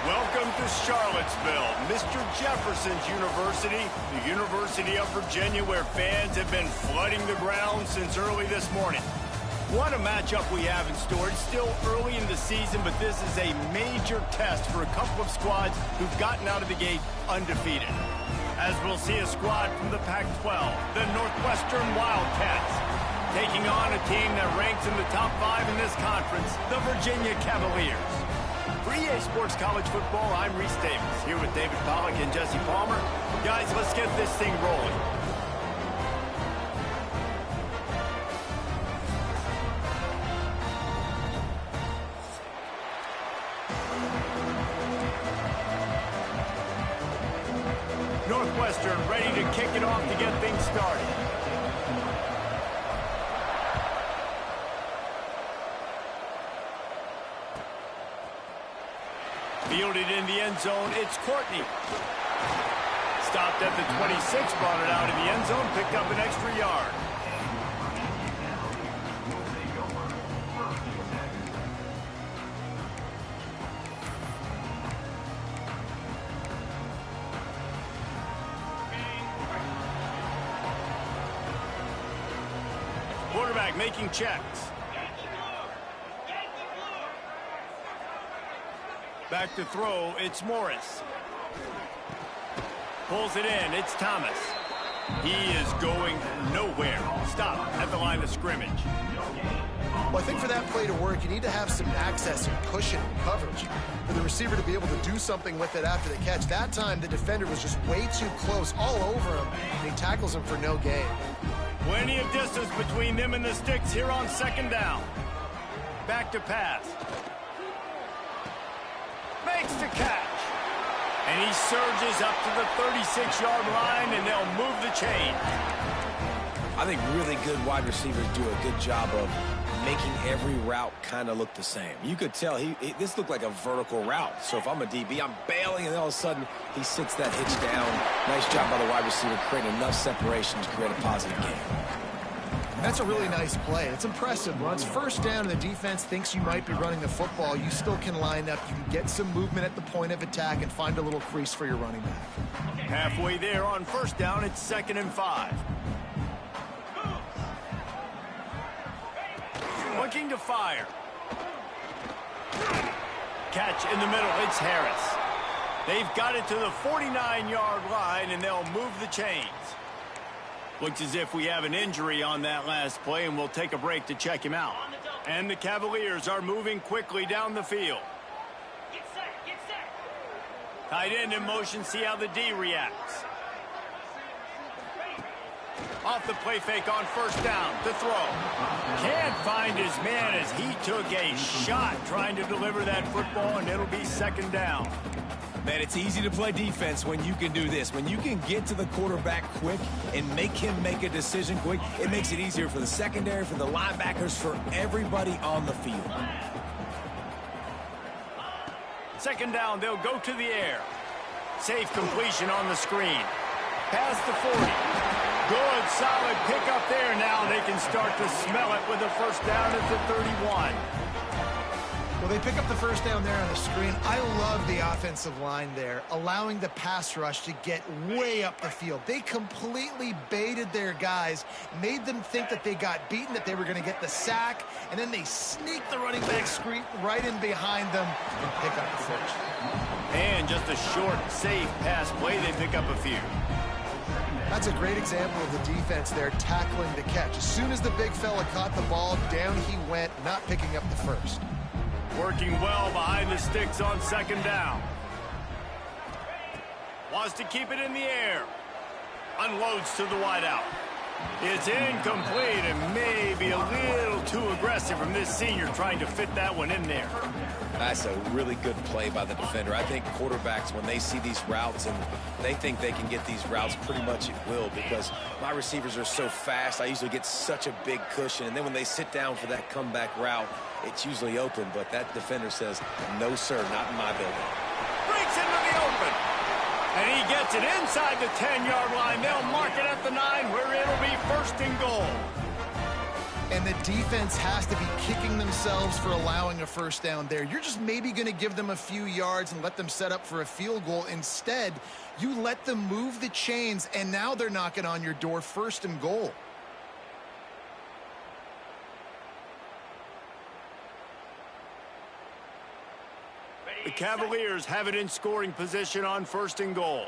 Welcome to Charlottesville, Mr. Jefferson's University, the University of Virginia, where fans have been flooding the ground since early this morning. What a matchup we have in store. It's still early in the season, but this is a major test for a couple of squads who've gotten out of the gate undefeated. As we'll see a squad from the Pac-12, the Northwestern Wildcats, taking on a team that ranks in the top 5 in this conference, the Virginia Cavaliers. For EA Sports College Football, I'm Reese Davis, here with David Pollack and Jesse Palmer. Guys, let's get this thing rolling. Northwestern ready to kick it off to get things started. Fielded in the end zone, it's Courtney. Stopped at the 26, brought it out in the end zone, picked up an extra yard. Quarterback making checks. Back to throw, it's Morris. Pulls it in, it's Thomas. He is going nowhere. Stop at the line of scrimmage. Well, I think for that play to work, you need to have some access and cushion and coverage. For the receiver to be able to do something with it after the catch. That time, the defender was just way too close, all over him, and he tackles him for no gain. Plenty of distance between them and the sticks here on second down. Back to pass. Makes the catch. And he surges up to the 36-yard line, and they'll move the chain. I think really good wide receivers do a good job of making every route kind of look the same. You could tell this looked like a vertical route. So if I'm a DB, I'm bailing, and all of a sudden he sits that hitch down. Nice job by the wide receiver, creating enough separation to create a positive game. That's a really nice play. It's impressive. When it's first down and the defense thinks you might be running the football, you still can line up. You can get some movement at the point of attack and find a little crease for your running back. Halfway there on first down, it's 2nd and 5. Looking to fire. Catch in the middle, it's Harris. They've got it to the 49-yard line, and they'll move the chains. Looks as if we have an injury on that last play, and we'll take a break to check him out. And the Cavaliers are moving quickly down the field. Tight end in motion, see how the D reacts. Off the play fake on first down, to throw. Can't find his man as he took a shot trying to deliver that football, and it'll be 2nd down. Man, it's easy to play defense when you can do this. When you can get to the quarterback quick and make him make a decision quick, it makes it easier for the secondary, for the linebackers, for everybody on the field. 2nd down, they'll go to the air. Safe completion on the screen. Past the 40. Good, solid pickup there. Now they can start to smell it with a first down at the 31. Well, they pick up the first down there on the screen. I love the offensive line there, allowing the pass rush to get way up the field. They completely baited their guys, made them think that they got beaten, that they were going to get the sack, and then they sneak the running back screen right in behind them and pick up the first. And just a short, safe pass play, they pick up a few. That's a great example of the defense there tackling the catch. As soon as the big fella caught the ball, down he went, not picking up the first. Working well behind the sticks on 2nd down. Wants to keep it in the air. Unloads to the wideout. It's incomplete and maybe a little too aggressive from this senior trying to fit that one in there. That's a really good play by the defender. I think quarterbacks, when they see these routes and they think they can get these routes pretty much at will, because my receivers are so fast, I usually get such a big cushion. And then when they sit down for that comeback route, it's usually open. But that defender says, no, sir, not in my building. Breaks into the open. And he gets it inside the 10-yard line. They'll mark it at the 9 where it'll be 1st and goal. And the defense has to be kicking themselves for allowing a first down there. You're just maybe going to give them a few yards and let them set up for a field goal. Instead, you let them move the chains, and now they're knocking on your door, 1st and goal. The Cavaliers have it in scoring position on 1st and goal.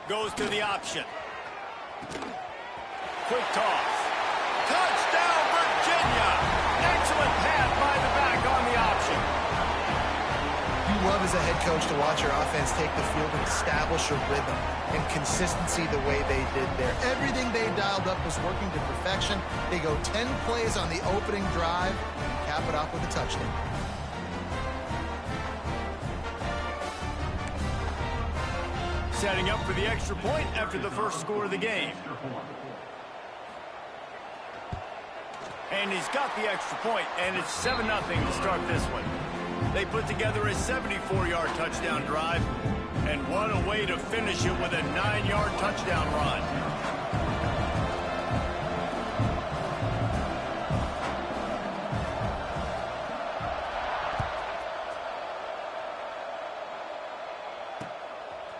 Goes to the option. Quick toss. Touchdown, Virginia! Excellent pass by the back on the option. You love as a head coach to watch your offense take the field and establish a rhythm and consistency the way they did there. Everything they dialed up was working to perfection. They go 10 plays on the opening drive and cap it off with a touchdown. Setting up for the extra point after the first score of the game. And he's got the extra point, and it's 7-0 to start this one. They put together a 74-yard touchdown drive, and what a way to finish it with a 9-yard touchdown run.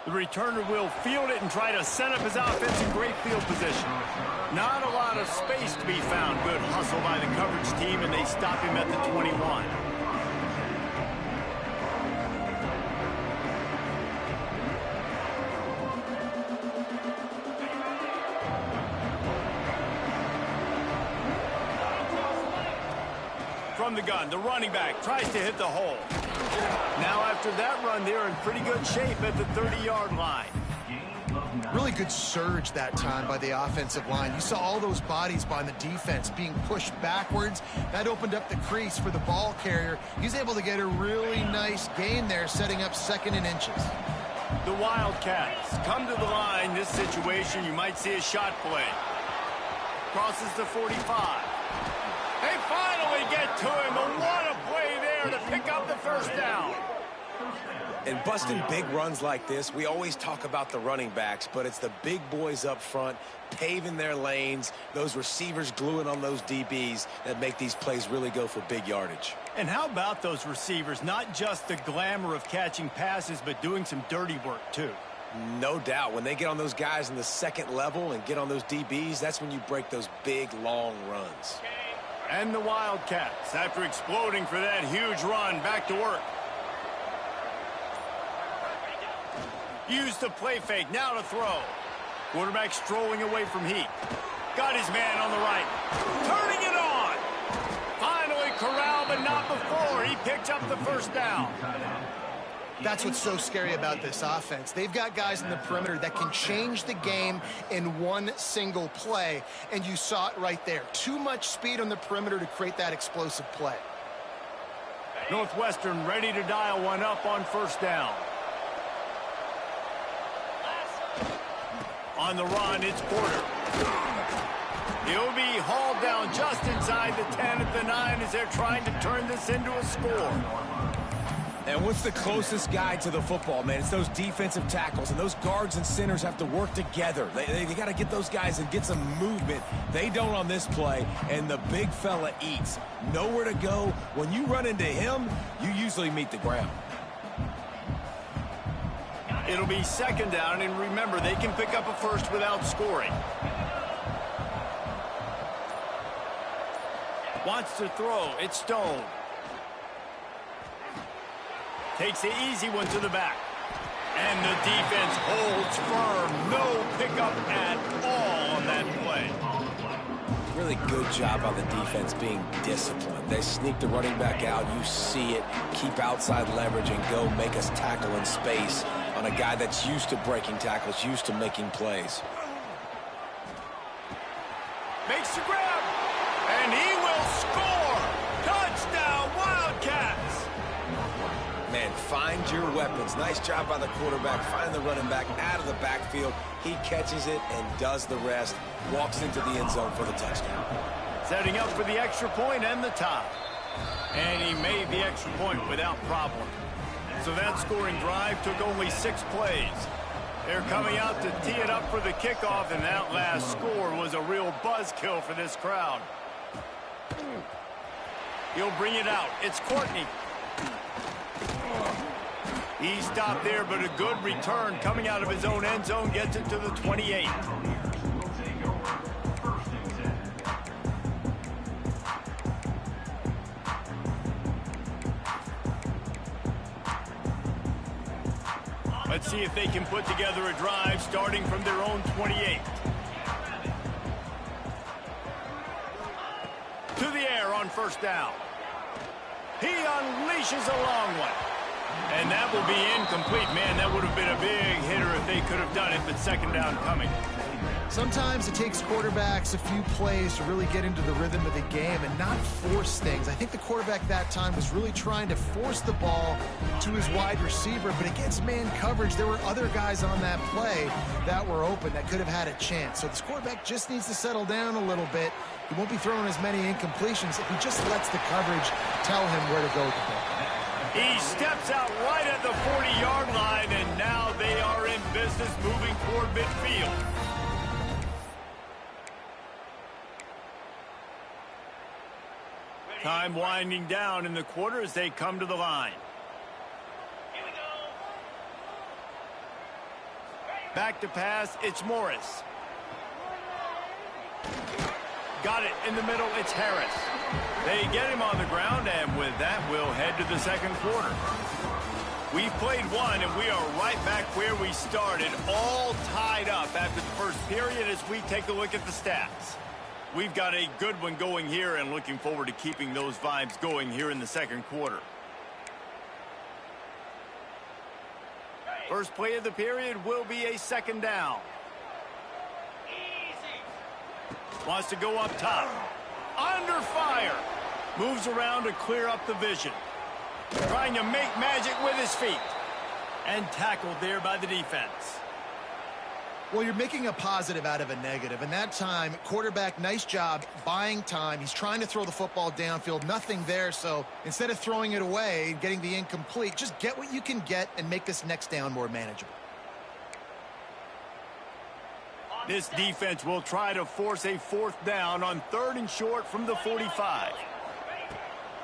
The returner will field it and try to set up his offense in great field position. Not a lot of space to be found. Good hustle by the coverage team, and they stop him at the 21. From the gun, the running back tries to hit the hole. Now after that run, they're in pretty good shape at the 30-yard line. Really good surge that time by the offensive line. You saw all those bodies by the defense being pushed backwards. That opened up the crease for the ball carrier. He's able to get a really nice gain there, setting up 2nd and inches. The Wildcats come to the line. This situation, you might see a shot play. Crosses the 45. They finally get to him, and what a play there to pick up the first down. And busting big runs like this, we always talk about the running backs, but it's the big boys up front paving their lanes, those receivers gluing on those DBs that make these plays really go for big yardage. And how about those receivers? Not just the glamour of catching passes, but doing some dirty work too. No doubt. When they get on those guys in the 2nd level and get on those DBs, that's when you break those big, long runs. And the Wildcats, after exploding for that huge run, back to work. Use the play fake, now to throw. Quarterback strolling away from heat. Got his man on the right. Turning it on. Finally corralled, but not before. He picked up the first down. That's what's so scary about this offense. They've got guys in the perimeter that can change the game in one single play, and you saw it right there. Too much speed on the perimeter to create that explosive play. Northwestern ready to dial one up on 1st down. On the run, it's Porter. He'll be hauled down just inside the 10 at the 9 as they're trying to turn this into a score. And what's the closest guy to the football, man? It's those defensive tackles, and those guards and centers have to work together. They got to get those guys and get some movement. They don't on this play, and the big fella eats. Nowhere to go. When you run into him, you usually meet the ground. It'll be 2nd down, and remember, they can pick up a first without scoring. Wants to throw. It's Stone. Takes the easy one to the back. And the defense holds firm. No pickup at all on that play. Really good job on the defense being disciplined. They sneak the running back out. You see it. Keep outside leverage and go make us tackle in space on a guy that's used to breaking tackles, used to making plays. Makes the grab. And he will score. Touchdown, Wildcats. Man, find your weapons. Nice job by the quarterback. Find the running back out of the backfield. He catches it and does the rest. Walks into the end zone for the touchdown. Setting up for the extra point and the tie. And he made the extra point without problem. So that scoring drive took only 6 plays. They're coming out to tee it up for the kickoff, and that last score was a real buzzkill for this crowd. He'll bring it out. It's Courtney. He stopped there, but a good return coming out of his own end zone gets it to the 28. Let's see if they can put together a drive starting from their own 28. To the air on first down. He unleashes a long one. And that will be incomplete. Man, that would have been a big hitter if they could have done it, but second down coming. Sometimes it takes quarterbacks a few plays to really get into the rhythm of the game and not force things. I think the quarterback that time was really trying to force the ball to his wide receiver, but against man coverage, there were other guys on that play that were open that could have had a chance. So this quarterback just needs to settle down a little bit. He won't be throwing as many incompletions if he just lets the coverage tell him where to go with the ball. He steps out right at the 40-yard line, and now they are in business moving toward midfield. Time winding down in the quarter as they come to the line. Here we go. Back to pass, it's Morris. Got it in the middle, it's Harris. They get him on the ground, and with that, we'll head to the second quarter. We've played one, and we are right back where we started, all tied up after the first period as we take a look at the stats. We've got a good one going here, and looking forward to keeping those vibes going here in the second quarter. First play of the period will be a second down. Wants to go up top. Under fire. Moves around to clear up the vision. Trying to make magic with his feet. And tackled there by the defense. Well, you're making a positive out of a negative. And that time, quarterback, nice job buying time. He's trying to throw the football downfield. Nothing there. So instead of throwing it away and getting the incomplete, just get what you can get and make this next down more manageable. This defense will try to force a fourth down on 3rd and short from the 45.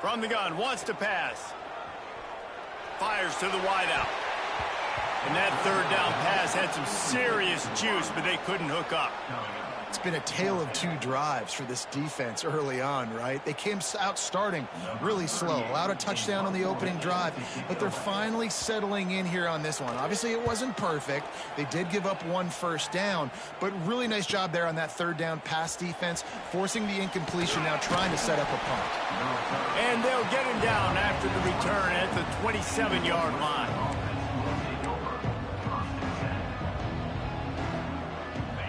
From the gun, wants to pass. Fires to the wideout. And that 3rd down pass had some serious juice, but they couldn't hook up. It's been a tale of two drives for this defense early on, right? They came out starting really slow, allowed a touchdown on the opening drive, but they're finally settling in here on this one. Obviously, it wasn't perfect. They did give up one first down, but really nice job there on that 3rd down pass defense, forcing the incompletion, now trying to set up a punt. And they'll get him down after the return at the 27-yard line.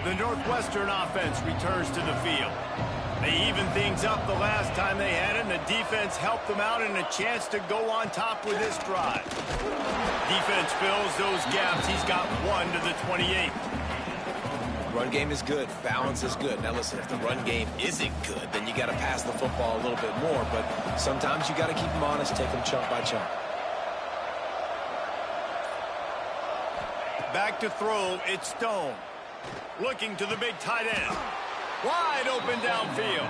The Northwestern offense returns to the field. They evened things up the last time they had it, and the defense helped them out and a chance to go on top with this drive. Defense fills those gaps. He's got one to the 28. Run game is good. Balance is good. Now, listen, if the run game isn't good, then you got to pass the football a little bit more. But sometimes you got to keep them honest, take them chunk by chunk. Back to throw, it's Stone. Looking to the big tight end. Wide open downfield.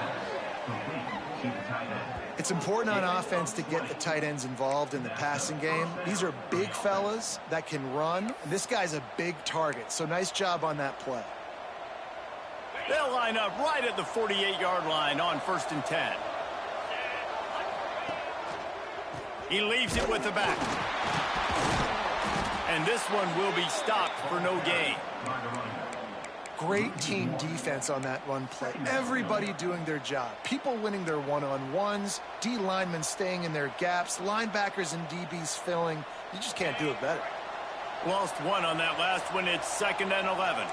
It's important on offense to get the tight ends involved in the passing game. These are big fellas that can run. This guy's a big target, so nice job on that play. They'll line up right at the 48-yard line on 1st and 10. He leaves it with the back. And this one will be stopped for no gain. Great team defense on that run play. Everybody doing their job. People winning their one-on-ones, D linemen staying in their gaps, linebackers and DBs filling. You just can't do it better. Lost one on that last one. It's 2nd and 11.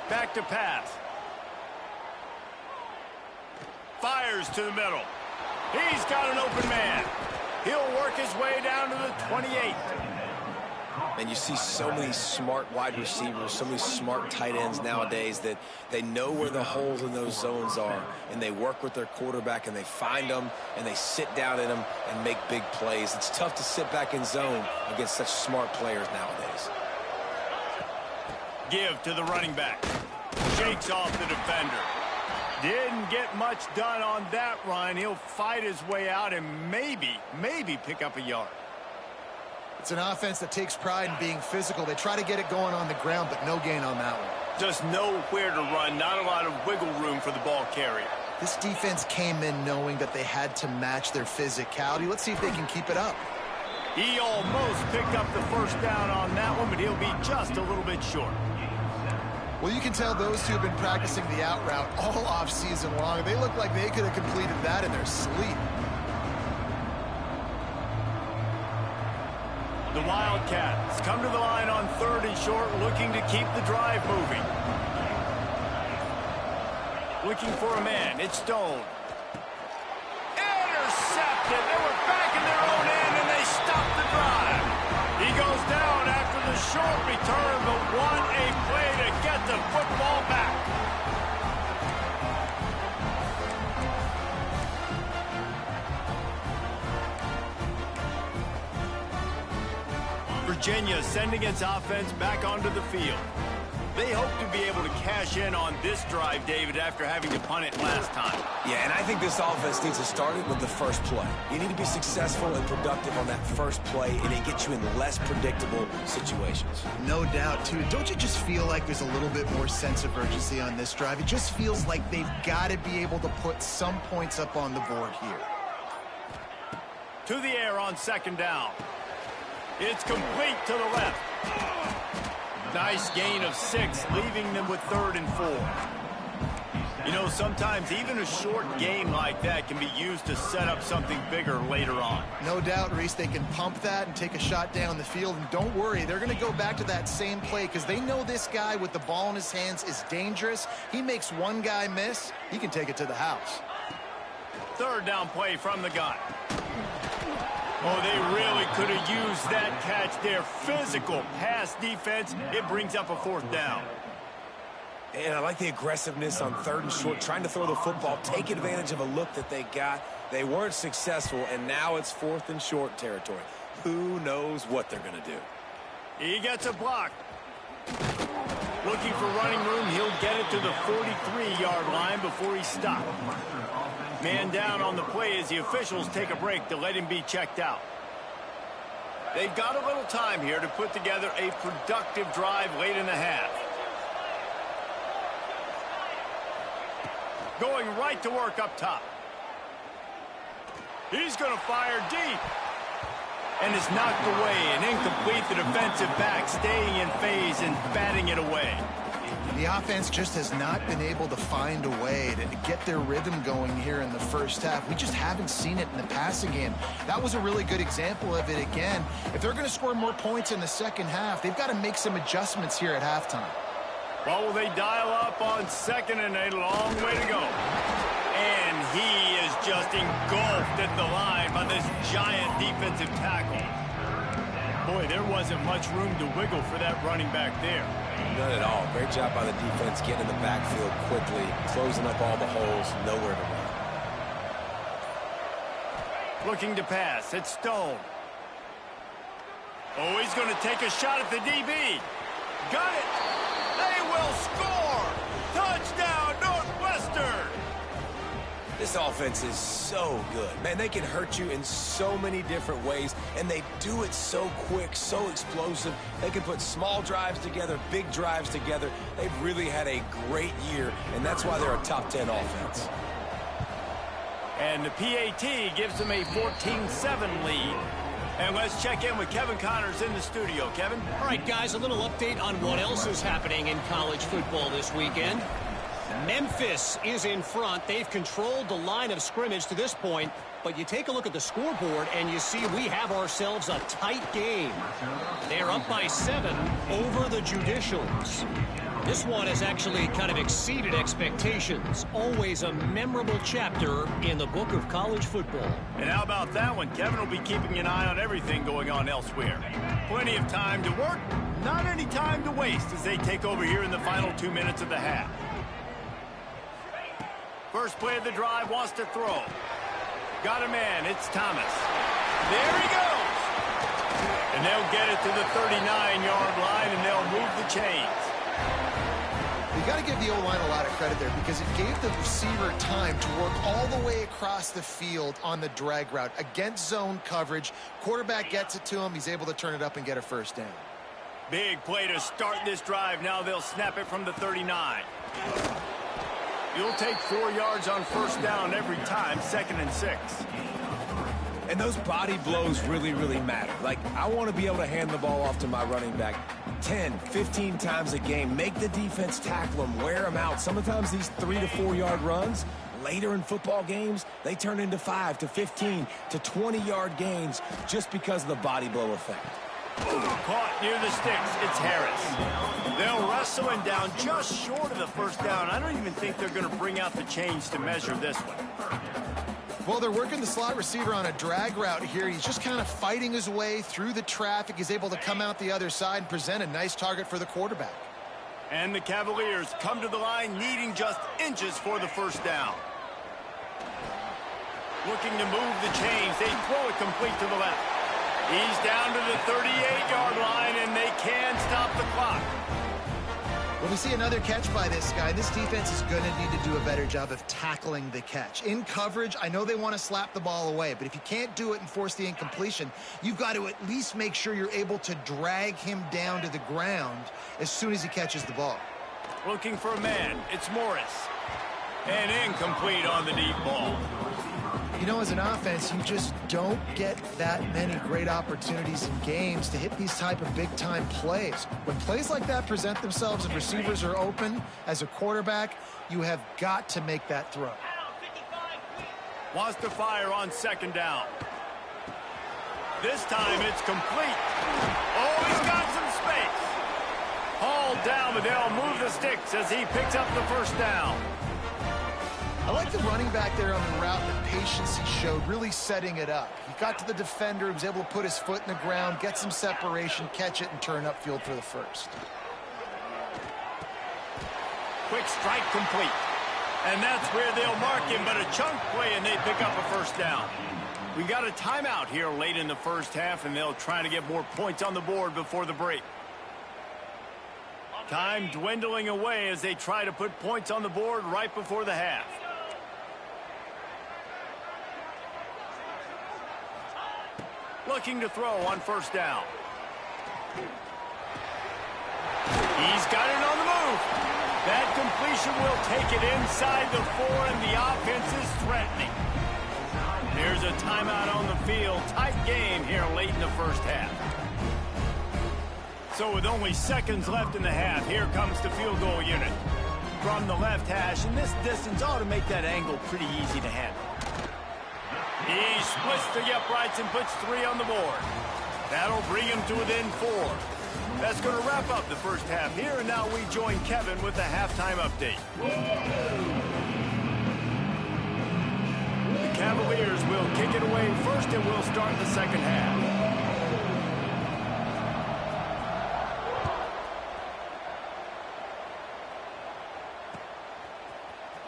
Back to pass. Fires to the middle. He's got an open man. He'll work his way down to the 28. And you see so many smart wide receivers, so many smart tight ends nowadays that they know where the holes in those zones are, and they work with their quarterback, and they find them, and they sit down in them and make big plays. It's tough to sit back in zone against such smart players nowadays. Give to the running back. Shakes off the defender. Didn't get much done on that run. He'll fight his way out and maybe pick up a yard. It's an offense that takes pride in being physical. They try to get it going on the ground, but no gain on that one. Just nowhere to run. Not a lot of wiggle room for the ball carrier. This defense came in knowing that they had to match their physicality. Let's see if they can keep it up. He almost picked up the first down on that one, but he'll be just a little bit short. Well, you can tell those two have been practicing the out route all off season long. They look like they could have completed that in their sleep. The Wildcats come to the line on 3rd and short, looking to keep the drive moving. Looking for a man. It's Stone. Intercepted. They were back in their own end, and they stopped the drive. He goes down after the short return, but what a play to get the football back. Virginia sending its offense back onto the field. They hope to be able to cash in on this drive, David, after having to punt it last time. Yeah, and I think this offense needs to start it with the first play. You need to be successful and productive on that first play, and it gets you in less predictable situations. No doubt, too. Don't you just feel like there's a little bit more sense of urgency on this drive? It just feels like they've got to be able to put some points up on the board here. To the air on 2nd down. It's complete to the left. Nice gain of 6, leaving them with 3rd and 4. You know, sometimes even a short gain like that can be used to set up something bigger later on. No doubt, Reese, they can pump that and take a shot down the field. And don't worry, they're going to go back to that same play because they know this guy with the ball in his hands is dangerous. He makes one guy miss, he can take it to the house. 3rd down play from the gun. Oh, they really could have used that catch there. Physical pass defense. It brings up a 4th down. And I like the aggressiveness on 3rd and short, trying to throw the football, take advantage of a look that they got. They weren't successful, and now it's 4th and short territory. Who knows what they're going to do? He gets a block. Looking for running room. He'll get it to the 43-yard line before he's stopped. Man down on the play as the officials take a break to let him be checked out. They've got a little time here to put together a productive drive late in the half. Going right to work up top. He's going to fire deep. And it's knocked away and incomplete. The defensive back staying in phase and batting it away. The offense just has not been able to find a way to get their rhythm going here in the first half. We just haven't seen it in the passing game. That was a really good example of it again. If they're going to score more points in the second half, they've got to make some adjustments here at halftime. Well, will they dial up on 2nd and a long way to go? And he is just engulfed at the line by this giant defensive tackle. Boy, there wasn't much room to wiggle for that running back there. None at all. Great job by the defense getting in the backfield quickly, closing up all the holes, nowhere to run. Looking to pass. It's Stone. Oh, he's going to take a shot at the DB. Got it. They will score. Touchdown, Northwestern. This offense is so good. Man, they can hurt you in so many different ways, and they do it so quick, so explosive. They can put small drives together, big drives together. They've really had a great year, and that's why they're a top 10 offense. And the PAT gives them a 14-7 lead. And let's check in with Kevin Connors in the studio. Kevin? All right, guys, a little update on what else is happening in college football this weekend. Memphis is in front. They've controlled the line of scrimmage to this point, but you take a look at the scoreboard and you see we have ourselves a tight game. They're up by 7 over the Judicials. This one has actually kind of exceeded expectations. Always a memorable chapter in the book of college football. And how about that one? Kevin will be keeping an eye on everything going on elsewhere. Plenty of time to work, not any time to waste as they take over here in the final 2 minutes of the half. First play of the drive, wants to throw. Got a man, it's Thomas. There he goes! And they'll get it to the 39-yard line, and they'll move the chains. You got to give the O-line a lot of credit there because it gave the receiver time to work all the way across the field on the drag route against zone coverage. Quarterback gets it to him. He's able to turn it up and get a first down. Big play to start this drive. Now they'll snap it from the 39. You'll take 4 yards on first down every time, 2nd and 6. And those body blows really, really matter. Like, I want to be able to hand the ball off to my running back 10, 15 times a game. Make the defense tackle them, wear them out. Sometimes these 3 to 4 yard runs, later in football games, they turn into 5 to 15 to 20-yard gains just because of the body blow effect. Caught near the sticks. It's Harris. They'll wrestle him down just short of the first down. I don't even think they're going to bring out the chains to measure this one. Well, they're working the slot receiver on a drag route here. He's just kind of fighting his way through the traffic. He's able to come out the other side and present a nice target for the quarterback. And the Cavaliers come to the line needing just inches for the first down. Looking to move the chains. They throw it complete to the left. He's down to the 38-yard line, and they can stop the clock. Well, we see another catch by this guy. This defense is going to need to do a better job of tackling the catch. In coverage, I know they want to slap the ball away, but if you can't do it and force the incompletion, you've got to at least make sure you're able to drag him down to the ground as soon as he catches the ball. Looking for a man. It's Morris. And incomplete on the deep ball. You know, as an offense, you just don't get that many great opportunities in games to hit these type of big-time plays. When plays like that present themselves and receivers are open, as a quarterback, you have got to make that throw. Wants to fire on 2nd down. This time it's complete. Oh, he's got some space. Hauled down, but they'll move the sticks as he picks up the first down. I like the running back there on the route, the patience he showed, really setting it up. He got to the defender, he was able to put his foot in the ground, get some separation, catch it, and turn upfield for the first. Quick strike complete. And that's where they'll mark him, but a chunk play, and they pick up a first down. We got a timeout here late in the first half, and they'll try to get more points on the board before the break. Time dwindling away as they try to put points on the board right before the half. Looking to throw on first down. He's got it on the move. That completion will take it inside the 4, and the offense is threatening. There's a timeout on the field. Tight game here late in the first half. So with only seconds left in the half, here comes the field goal unit. From the left hash, and this distance ought to make that angle pretty easy to handle. He splits the uprights and puts 3 on the board. That'll bring him to within 4. That's going to wrap up the first half here, and now we join Kevin with the halftime update. The Cavaliers will kick it away first, and we'll start the second half.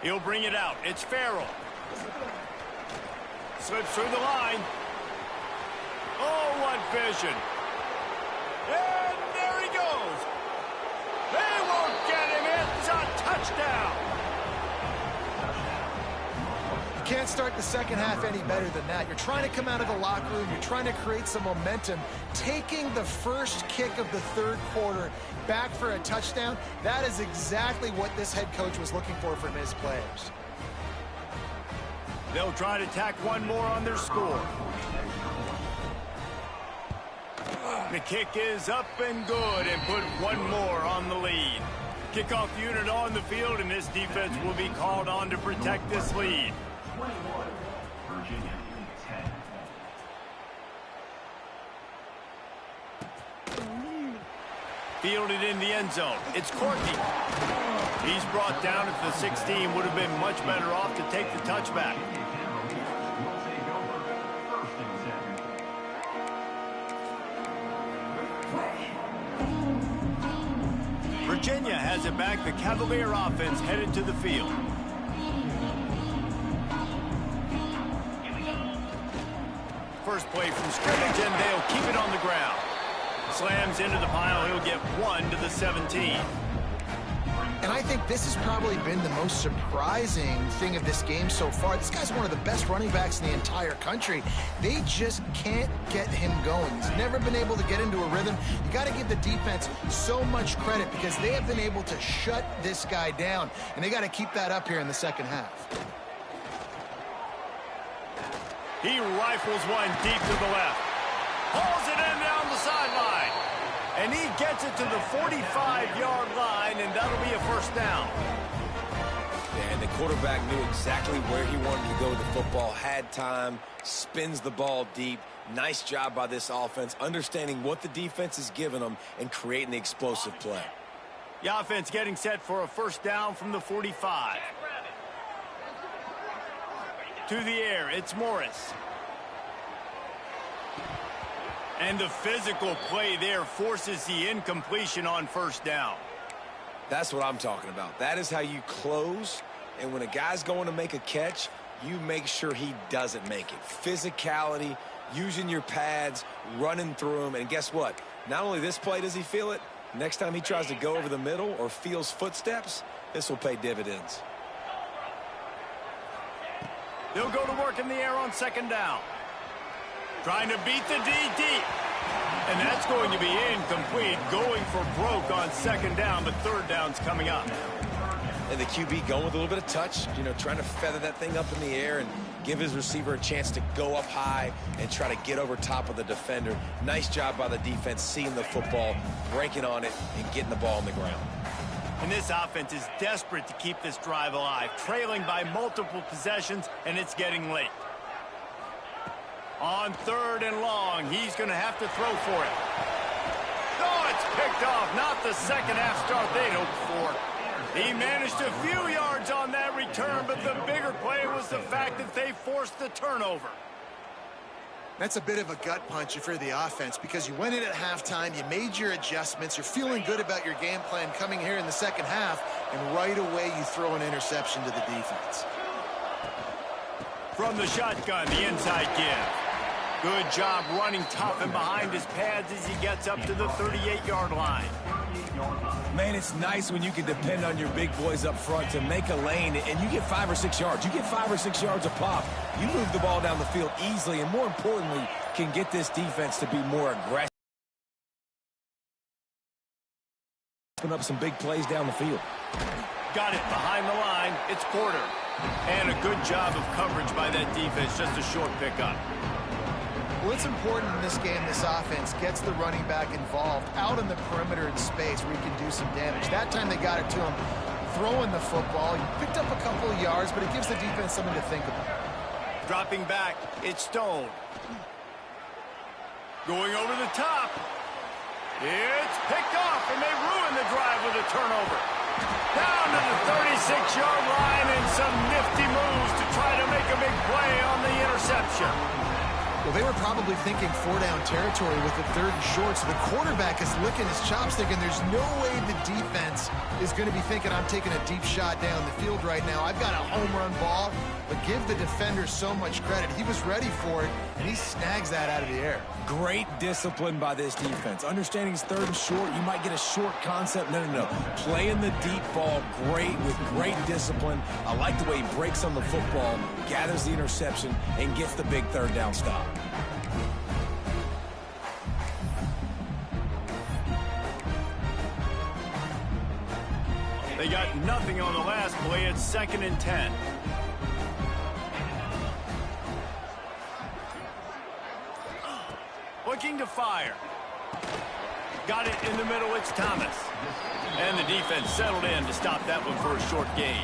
He'll bring it out. It's Farrell. Slips through the line. Oh, what vision. And there he goes. They won't get him. It's a touchdown. You can't start the second half any better than that. You're trying to come out of the locker room. You're trying to create some momentum. Taking the first kick of the third quarter back for a touchdown, that is exactly what this head coach was looking for from his players. They'll try to tack one more on their score. The kick is up and good and put one more on the lead. Kickoff unit on the field, and this defense will be called on to protect this lead. Fielded in the end zone. It's Corky. He's brought down at the 16. Would have been much better off to take the touchback. Virginia has it back. The Cavalier offense headed to the field. First play from scrimmage, and they'll keep it on the ground. Slams into the pile. He'll get 1 to the 17. And I think this has probably been the most surprising thing of this game so far. This guy's one of the best running backs in the entire country. They just can't get him going. He's never been able to get into a rhythm. You got to give the defense so much credit because they have been able to shut this guy down, and they got to keep that up here in the second half. He rifles one deep to the left. Hauls it in down the sideline. And he gets it to the 45-yard line, and that'll be a first down. And the quarterback knew exactly where he wanted to go with the football, had time, spins the ball deep. Nice job by this offense, understanding what the defense is giving them and creating the explosive play. The offense getting set for a first down from the 45. To the air, it's Morris. And the physical play there forces the incompletion on first down. That's what I'm talking about. That is how you close. And when a guy's going to make a catch, you make sure he doesn't make it. Physicality, using your pads, running through them. And guess what? Not only this play does he feel it, next time he tries to go over the middle or feels footsteps, this will pay dividends. They'll go to work in the air on second down. Trying to beat the D deep. And that's going to be incomplete. Going for broke on second down, but third down's coming up. And the QB going with a little bit of touch, trying to feather that thing up in the air and give his receiver a chance to go up high and try to get over top of the defender. Nice job by the defense, seeing the football, breaking on it, and getting the ball on the ground. And this offense is desperate to keep this drive alive, trailing by multiple possessions, and it's getting late. On third and long, he's going to have to throw for it. Oh, it's picked off. Not the second half start they'd hoped for. He managed a few yards on that return, but the bigger play was the fact that they forced the turnover. That's a bit of a gut punch if you're the offense because you went in at halftime, you made your adjustments, you're feeling good about your game plan coming here in the second half, and right away you throw an interception to the defense. From the shotgun, the inside give. Good job running tough and behind his pads as he gets up to the 38-yard line. Man, it's nice when you can depend on your big boys up front to make a lane, and you get 5 or 6 yards. You get 5 or 6 yards a pop. You move the ball down the field easily, and more importantly, can get this defense to be more aggressive. Open up some big plays down the field. Got it behind the line. It's Porter. And a good job of coverage by that defense. Just a short pickup. Well, it's important in this game, this offense gets the running back involved out in the perimeter in space where he can do some damage. That time they got it to him throwing the football. He picked up a couple of yards, but it gives the defense something to think about. Dropping back, it's Stone. Going over the top. It's picked off, and they ruin the drive with a turnover. Down to the 36-yard line and some nifty moves to try to make a big play on the interception. Well, they were probably thinking 4-down territory with the third and short, so the quarterback is licking his chops thinking there's no way the defense is going to be thinking I'm taking a deep shot down the field right now. I've got a home run ball, but give the defender so much credit. He was ready for it, and he snags that out of the air. Great discipline by this defense. Understanding it's third and short, you might get a short concept. No. Playing the deep ball great with great discipline. I like the way he breaks on the football, gathers the interception, and gets the big third down stop. They got nothing on the last play. It's 2nd and 10. Looking to fire. Got it in the middle. It's Thomas. And the defense settled in to stop that one for a short gain.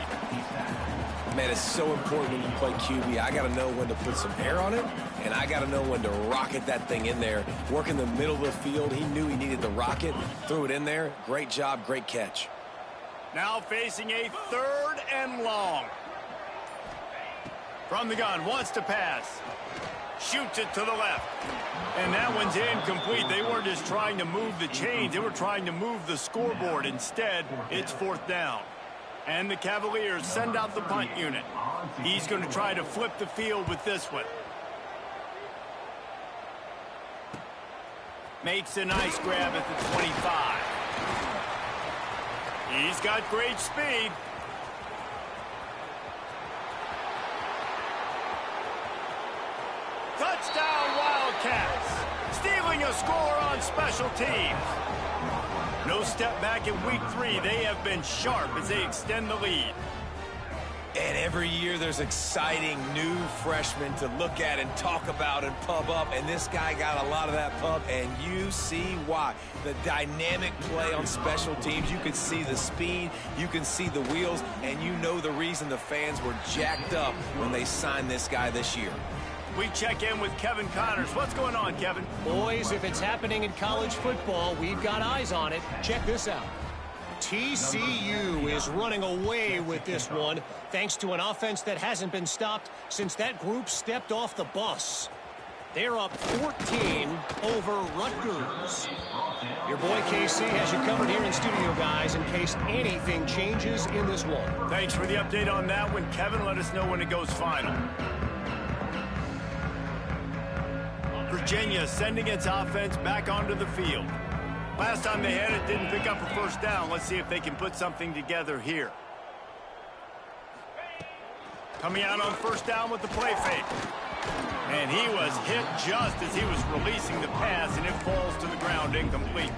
Man, it's so important when you play QB. I got to know when to put some air on it, and I got to know when to rocket that thing in there. Work in the middle of the field. He knew he needed the rocket, threw it in there. Great job, great catch. Now facing a 3rd and long. From the gun, wants to pass. Shoots it to the left. And that one's incomplete. They weren't just trying to move the chains. They were trying to move the scoreboard. Instead, it's 4th down. And the Cavaliers send out the punt unit. He's going to try to flip the field with this one. Makes a nice grab at the 25. He's got great speed. Touchdown, Wildcats. Stealing a score on special teams. No step back in week 3. They have been sharp as they extend the lead. And every year there's exciting new freshmen to look at and talk about and pub up. And this guy got a lot of that pub, and you see why. The dynamic play on special teams. You can see the speed. You can see the wheels. And you know the reason the fans were jacked up when they signed this guy this year. We check in with Kevin Connors. What's going on, Kevin? Boys, if it's happening in college football, we've got eyes on it. Check this out. TCU is running away with this one, thanks to an offense that hasn't been stopped since that group stepped off the bus. They're up 14 over Rutgers. Your boy KC has you covered here in studio, guys, in case anything changes in this one. Thanks for the update on that one, Kevin. Let us know when it goes final. Virginia sending its offense back onto the field. Last time they had it, didn't pick up a 1st down. Let's see if they can put something together here. Coming out on 1st down with the play fake. And he was hit just as he was releasing the pass, and it falls to the ground incomplete.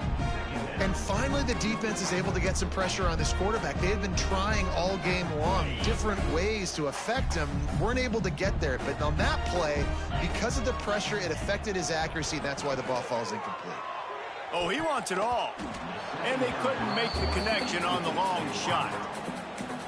And finally, the defense is able to get some pressure on this quarterback. They've been trying all game long, different ways to affect him. Weren't able to get there. But on that play, because of the pressure, it affected his accuracy. That's why the ball falls incomplete. Oh, he wants it all. And they couldn't make the connection on the long shot.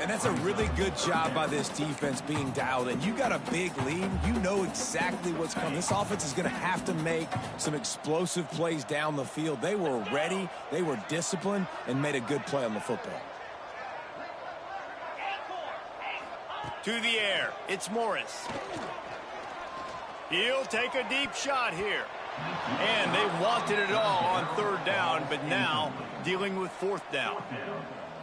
And that's a really good job by this defense being dialed in. You got a big lead. You know exactly what's coming. This offense is going to have to make some explosive plays down the field. They were ready, they were disciplined, and made a good play on the football. To the air, it's Morris. He'll take a deep shot here. And they wanted it all on 3rd down, but now dealing with 4th down.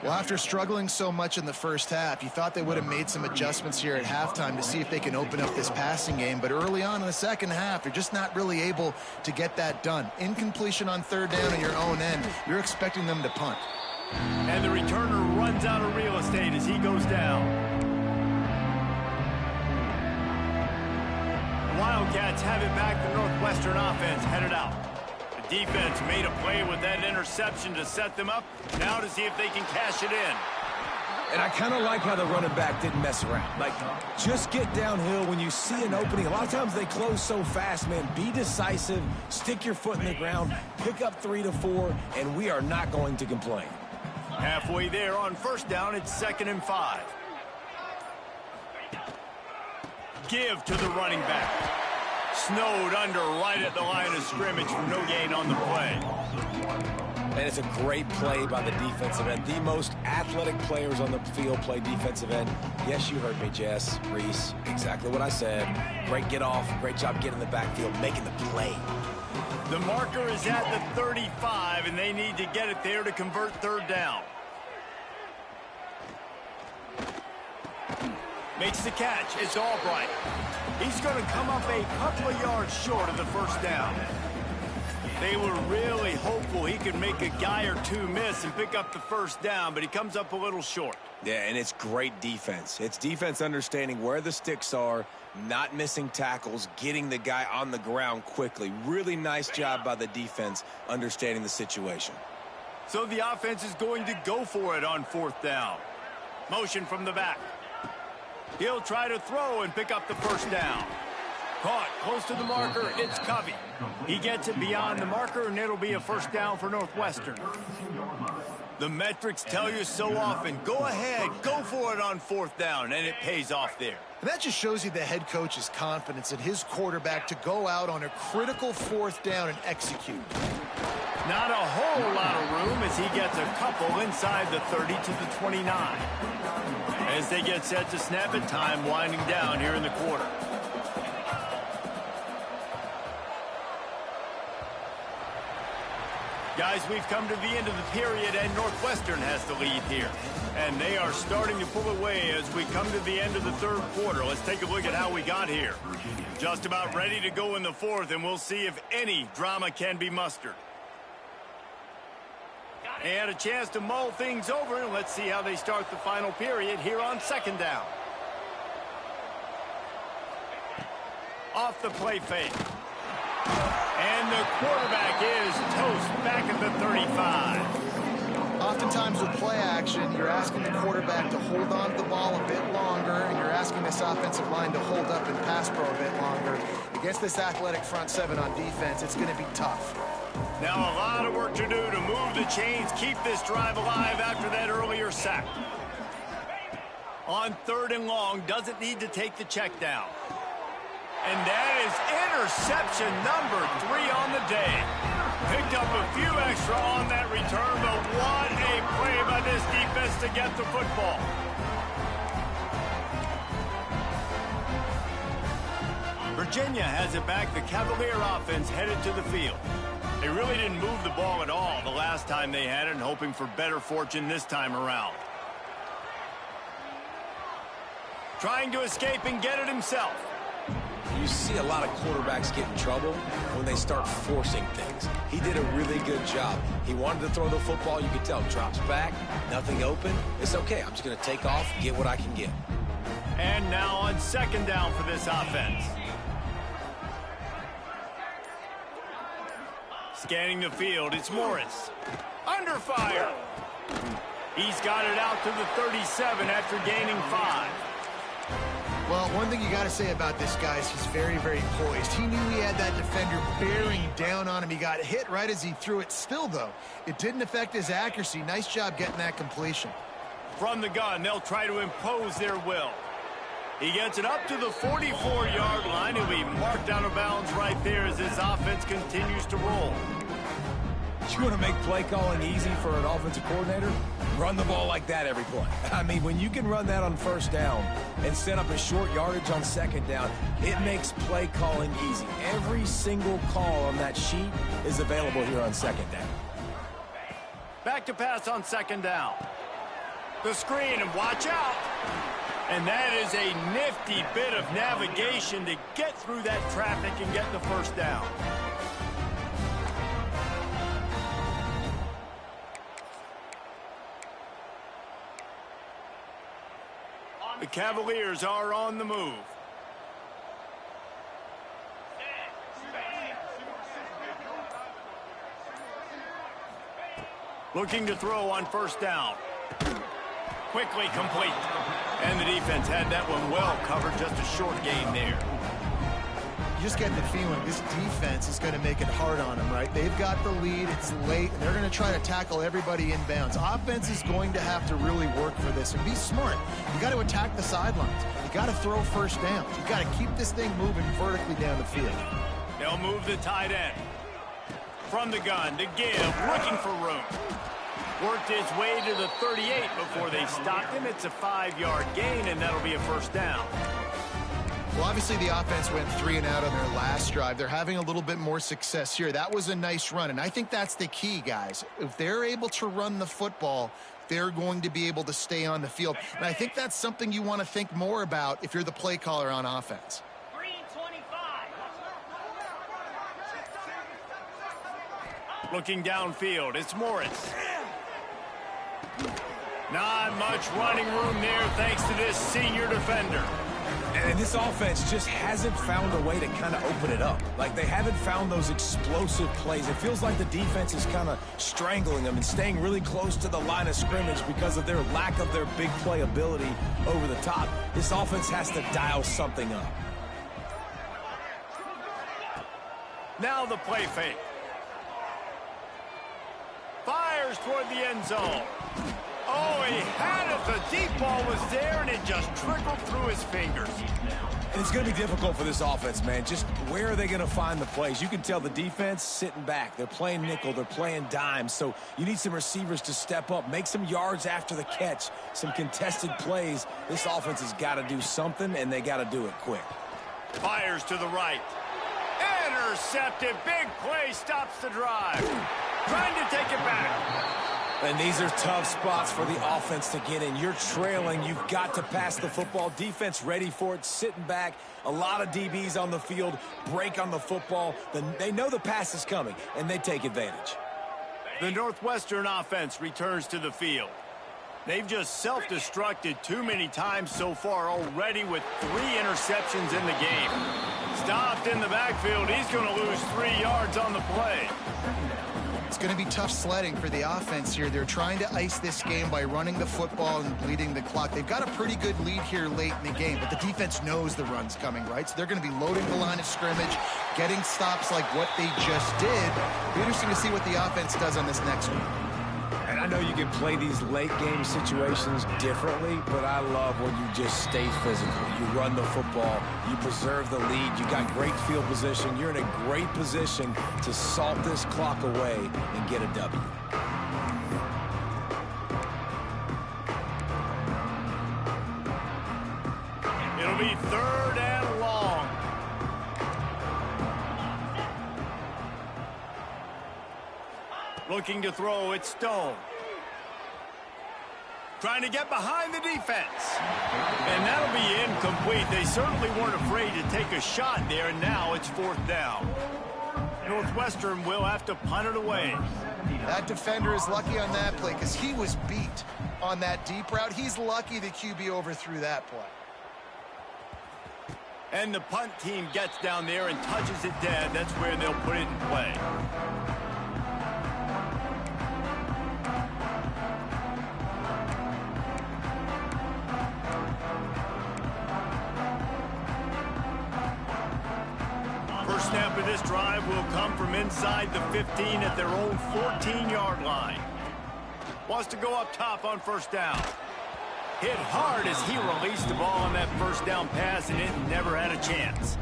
Well, after struggling so much in the first half, you thought they would have made some adjustments here at halftime to see if they can open up this passing game. But early on in the second half, you're just not really able to get that done. Incompletion on 3rd down on your own end, you're expecting them to punt. And the returner runs out of real estate as he goes down. Wildcats have it back. The Northwestern offense headed out. The defense made a play with that interception to set them up. Now to see if they can cash it in. And I kind of like how the running back didn't mess around. Like, just get downhill when you see an opening. A lot of times they close so fast, man. Be decisive, stick your foot in the ground, pick up 3 to 4, and we are not going to complain. Halfway there on 1st down, it's 2nd and 5. Give to the running back. Snowed under right at the line of scrimmage for no gain on the play. And it's a great play by the defensive end. The most athletic players on the field play defensive end. Yes, you heard me, Jess, Reese. Exactly what I said. Great get off. Great job getting in the backfield, making the play. The marker is at the 35, and they need to get it there to convert 3rd down. Makes the catch. It's Albright. He's going to come up a couple of yards short of the 1st down. They were really hopeful he could make a guy or two miss and pick up the 1st down, but he comes up a little short. Yeah, and it's great defense. It's defense understanding where the sticks are, not missing tackles, getting the guy on the ground quickly. Really nice job by the defense understanding the situation. So the offense is going to go for it on 4th down. Motion from the back. He'll try to throw and pick up the 1st down. Caught close to the marker, it's Covey. He gets it beyond the marker, and it'll be a 1st down for Northwestern. The metrics tell you so often, go ahead, go for it on 4th down, and it pays off there. And that just shows you the head coach's confidence in his quarterback to go out on a critical 4th down and execute. Not a whole lot of room as he gets a couple inside the 30 to the 29. As they get set to snap it, time winding down here in the quarter. Guys, we've come to the end of the period, and Northwestern has the lead here. And they are starting to pull away as we come to the end of the third quarter. Let's take a look at how we got here. Just about ready to go in the fourth, and we'll see if any drama can be mustered. And a chance to mull things over, and let's see how they start the final period here on second down. Off the play fake. And the quarterback is toast back at the 35. Oftentimes with play action, you're asking the quarterback to hold on to the ball a bit longer, and you're asking this offensive line to hold up and pass pro a bit longer. Against this athletic front seven on defense, it's going to be tough. Now a lot of work to do to move the chains, keep this drive alive after that earlier sack. On third and long, doesn't need to take the check down. And that is interception number 3 on the day. Picked up a few extra on that return, but what a play by this defense to get the football. Virginia has it back. The Cavalier offense headed to the field. They really didn't move the ball at all the last time they had it, and hoping for better fortune this time around. Trying to escape and get it himself. You see a lot of quarterbacks get in trouble when they start forcing things. He did a really good job. He wanted to throw the football. You could tell. Drops back, nothing open. It's okay. I'm just going to take off, get what I can get. And now on second down for this offense. Scanning the field, it's Morris. Under fire. He's got it out to the 37 after gaining 5. Well, one thing you got to say about this guy is he's very, very poised. He knew he had that defender bearing down on him. He got hit right as he threw it. Still, though, it didn't affect his accuracy. Nice job getting that completion. From the gun, they'll try to impose their will. He gets it up to the 44-yard line. He'll be marked out of bounds right there as this offense continues to roll. You want to make play calling easy for an offensive coordinator? Run the ball like that every play. I mean, when you can run that on first down and set up a short yardage on second down, it makes play calling easy. Every single call on that sheet is available here on second down. Back to pass on second down. The screen, and watch out. And that is a nifty bit of navigation to get through that traffic and get the first down. The Cavaliers are on the move. Looking to throw on first down. Quickly complete. And the defense had that one well covered, just a short gain there. You just get the feeling this defense is going to make it hard on them, right? They've got the lead, it's late, and they're going to try to tackle everybody inbounds. Offense is going to have to really work for this and be smart. You got to attack the sidelines. You got to throw first down. You got to keep this thing moving vertically down the field. They'll move the tight end. From the gun to give, looking for room. Worked his way to the 38 before they stopped him. It's a 5-yard gain, and that'll be a first down. Well, obviously the offense went 3 and out on their last drive. They're having a little bit more success here. That was a nice run, and I think that's the key, guys. If they're able to run the football, they're going to be able to stay on the field. And I think that's something you want to think more about if you're the play caller on offense. Looking downfield, it's Morris. Not much running room there thanks to this senior defender. And this offense just hasn't found a way to kind of open it up. Like, they haven't found those explosive plays. It feels like the defense is kind of strangling them and staying really close to the line of scrimmage because of their lack of their big play ability over the top. This offense has to dial something up. Now the play fake. Fires toward the end zone. Oh, he had it. The deep ball was there, and it just trickled through his fingers. And it's going to be difficult for this offense, man. Just where are they going to find the plays? You can tell the defense sitting back. They're playing nickel. They're playing dime. So you need some receivers to step up, make some yards after the catch, some contested plays. This offense has got to do something, and they got to do it quick. Fires to the right. Intercepted. Big play stops the drive. trying to take it back. And these are tough spots for the offense to get in. You're trailing. You've got to pass the football. Defense ready for it, sitting back. A lot of DBs on the field, break on the football. They know the pass is coming, and they take advantage. The Northwestern offense returns to the field. They've just self-destructed too many times so far already with 3 interceptions in the game. Stopped in the backfield. He's going to lose 3 yards on the play. It's going to be tough sledding for the offense here. They're trying to ice this game by running the football and bleeding the clock. They've got a pretty good lead here late in the game, but the defense knows the run's coming, right? So they're going to be loading the line of scrimmage, getting stops like what they just did. It'll be interesting to see what the offense does on this next one. And I know you can play these late game situations differently, but I love when you just stay physical. You run the football, you preserve the lead, you got great field position. You're in a great position to salt this clock away and get a W. It'll be 3rd and long. Looking to throw, it's Stone. Trying to get behind the defense. And that'll be incomplete. They certainly weren't afraid to take a shot there, and now it's 4th down. Northwestern will have to punt it away. That defender is lucky on that play because he was beat on that deep route. He's lucky the QB overthrew that play. And the punt team gets down there and touches it dead. That's where they'll put it in play. First snap of this drive will come from inside the 15 at their own 14-yard line. Wants to go up top on 1st down. Hit hard as he released the ball on that 1st down pass, and it never had a chance.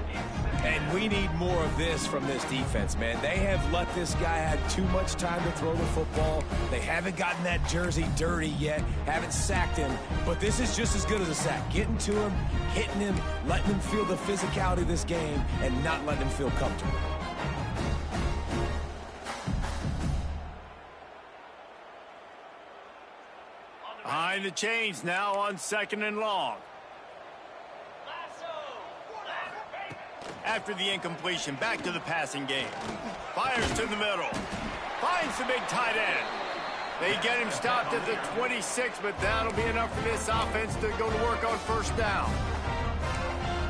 And we need more of this from this defense, man. They have let this guy have too much time to throw the football. They haven't gotten that jersey dirty yet, haven't sacked him. But this is just as good as a sack. Getting to him, hitting him, letting him feel the physicality of this game, and not letting him feel comfortable. Behind the chains now on 2nd and long. After the incompletion, back to the passing game. Fires to the middle. Finds the big tight end. They get him stopped at the 26, but that'll be enough for this offense to go to work on 1st down.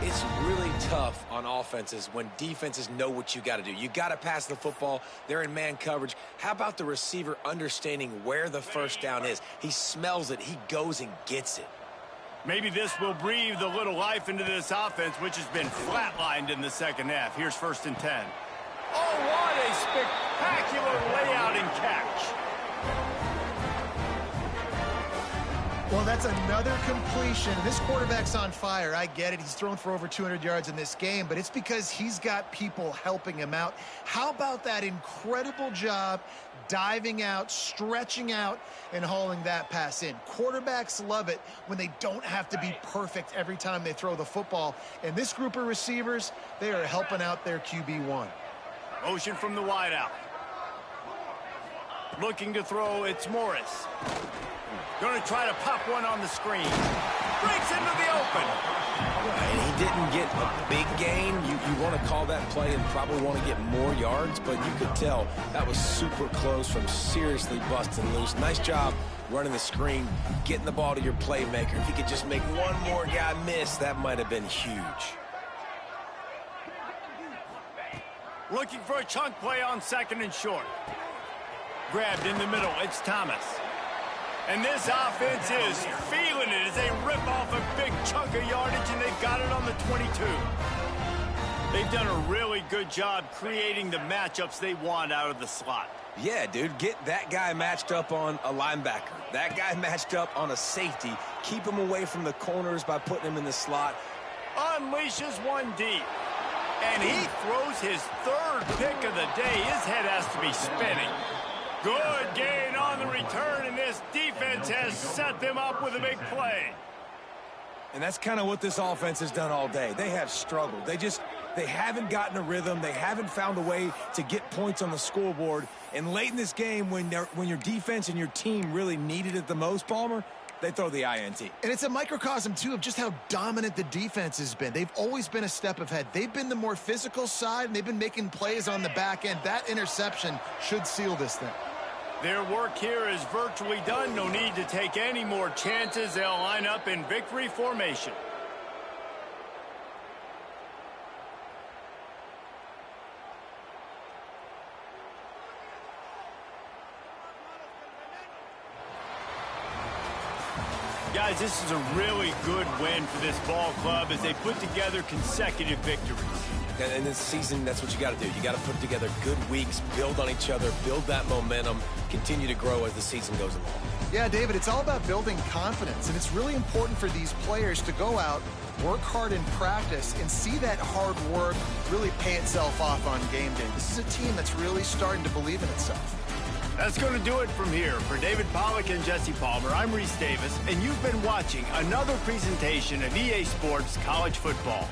It's really tough on offenses when defenses know what you got to do. You got to pass the football. They're in man coverage. How about the receiver understanding where the 1st down is? He smells it. He goes and gets it. Maybe this will breathe a little life into this offense, which has been flatlined in the 2nd half. Here's 1st and 10. Oh, what a spectacular layout and catch. Well, that's another completion. This quarterback's on fire. I get it. He's thrown for over 200 yards in this game, but it's because he's got people helping him out. How about that incredible job diving out, stretching out, and hauling that pass in? Quarterbacks love it when they don't have to be perfect every time they throw the football. And this group of receivers, they are helping out their QB1. Motion from the wideout. Looking to throw, it's Morris. Going to try to pop one on the screen. Breaks into the open. And he didn't get a big gain. You want to call that play and probably want to get more yards, but you could tell that was super close from seriously busting loose. Nice job running the screen, getting the ball to your playmaker. If he could just make one more guy miss, that might have been huge. Looking for a chunk play on 2nd and short. Grabbed in the middle. It's Thomas. And this offense is feeling it as they rip off a big chunk of yardage, and they've got it on the 22. They've done a really good job creating the matchups they want out of the slot. Yeah, dude, get that guy matched up on a linebacker. That guy matched up on a safety. Keep him away from the corners by putting him in the slot. Unleashes one deep. And he throws his 3rd pick of the day. His head has to be spinning. Good gain on the return, and this defense has set them up with a big play. And that's kind of what this offense has done all day. They have struggled. They just They haven't gotten a rhythm. They haven't found a way to get points on the scoreboard. And late in this game, when your defense and your team really needed it the most, Palmer, they throw the INT. And it's a microcosm, too, of just how dominant the defense has been. They've always been a step ahead. They've been the more physical side, and they've been making plays on the back end. That interception should seal this thing. Their work here is virtually done. No need to take any more chances. They'll line up in victory formation. Guys, this is a really good win for this ball club as they put together consecutive victories. And in this season, that's what you got to do. You got to put together good weeks, build on each other, build that momentum, continue to grow as the season goes along. Yeah, David, it's all about building confidence, and it's really important for these players to go out, work hard in practice, and see that hard work really pay itself off on game day. This is a team that's really starting to believe in itself. That's going to do it from here. For David Pollack and Jesse Palmer, I'm Reese Davis, and you've been watching another presentation of EA Sports College Football.